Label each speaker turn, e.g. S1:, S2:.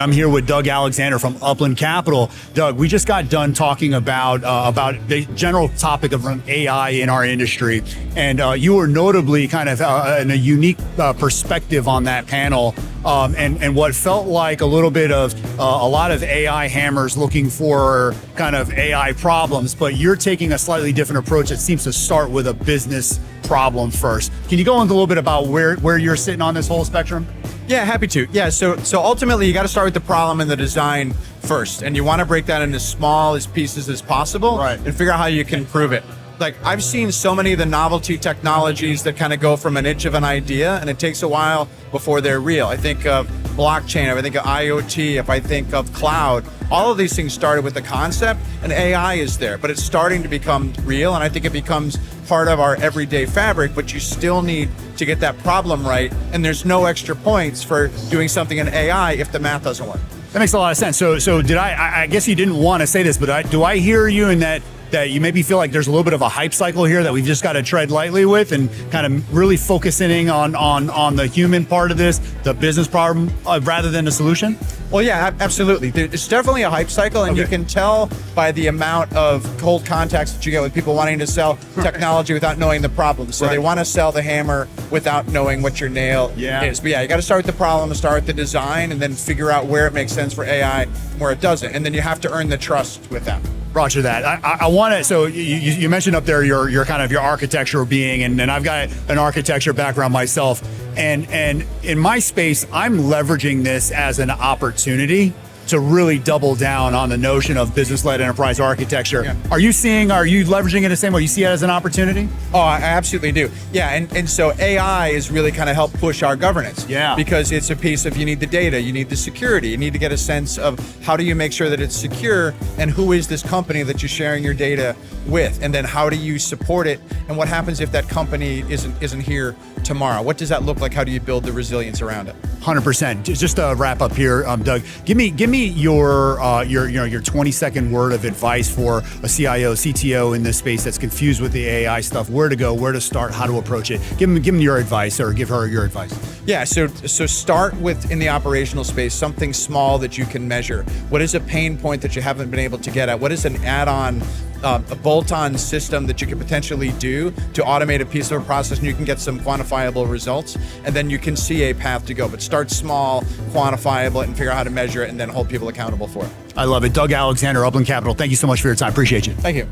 S1: I'm here with Doug Alexander from Upland Capital. Doug, we just got done talking about the general topic of AI in our industry, and you were notably kind of in a unique perspective on that panel, and what felt like a little bit of a lot of AI hammers looking for kind of AI problems, but you're taking a slightly different approach that seems to start with a business problem first. Can you go into a little bit about where you're sitting on this whole spectrum?
S2: Yeah, happy to. Yeah, so ultimately you got to start with the problem and the design first, and you want to break that into as small pieces as possible,
S1: right,
S2: and figure out how you can prove it. Like, I've seen so many of the novelty technologies that kind of go from an itch of an idea, and it takes a while before they're real. I think of blockchain, if I think of IoT, if I think of cloud, all of these things started with the concept, and AI is there, but it's starting to become real, and I think it becomes part of our everyday fabric, but you still need to get that problem right, and there's no extra points for doing something in AI if the math doesn't work.
S1: That makes a lot of sense. So did I guess you didn't want to say this, but do I hear you in that you maybe feel like there's a little bit of a hype cycle here that we've just got to tread lightly with and kind of really focusing on the human part of this, the business problem, rather than the solution?
S2: Well, yeah, absolutely. It's definitely a hype cycle, and you can tell by the amount of cold contacts that you get with people wanting to sell technology without knowing the problem. So they want to sell the hammer without knowing what your nail is. But yeah, you got to start with the problem, start with the design, and then figure out where it makes sense for AI and where it doesn't. And then you have to earn the trust with that.
S1: Roger that. I want to, so you mentioned up there your kind of your architecture being, and I've got an architecture background myself, and in my space, I'm leveraging this as an opportunity to really double down on the notion of business-led enterprise architecture.
S2: Yeah.
S1: Are you leveraging it the same way? You see it as an opportunity?
S2: Oh, I absolutely do. Yeah, and so AI is really kind of help push our governance.
S1: Yeah.
S2: Because it's a piece of, you need the data, you need the security, you need to get a sense of how do you make sure that it's secure, and who is this company that you're sharing your data with, and then how do you support it, and what happens if that company isn't here tomorrow? What does that look like? How do you build the resilience around it?
S1: 100%. Just to wrap up here, Doug, give me your 20-second word of advice for a CIO, CTO in this space that's confused with the AI stuff. Where to go, where to start, how to approach it. Give them your advice, or give her your advice.
S2: Yeah, so start with, in the operational space, something small that you can measure. What is a pain point that you haven't been able to get at? What is an add-on, a bolt-on system that you could potentially do to automate a piece of a process, and you can get some quantifiable results, and then you can see a path to go. But start small, quantifiable it, and figure out how to measure it, and then hold people accountable for it.
S1: I love it. Doug Alexander, Upland Capital, thank you so much for your time. Appreciate you.
S2: Thank you.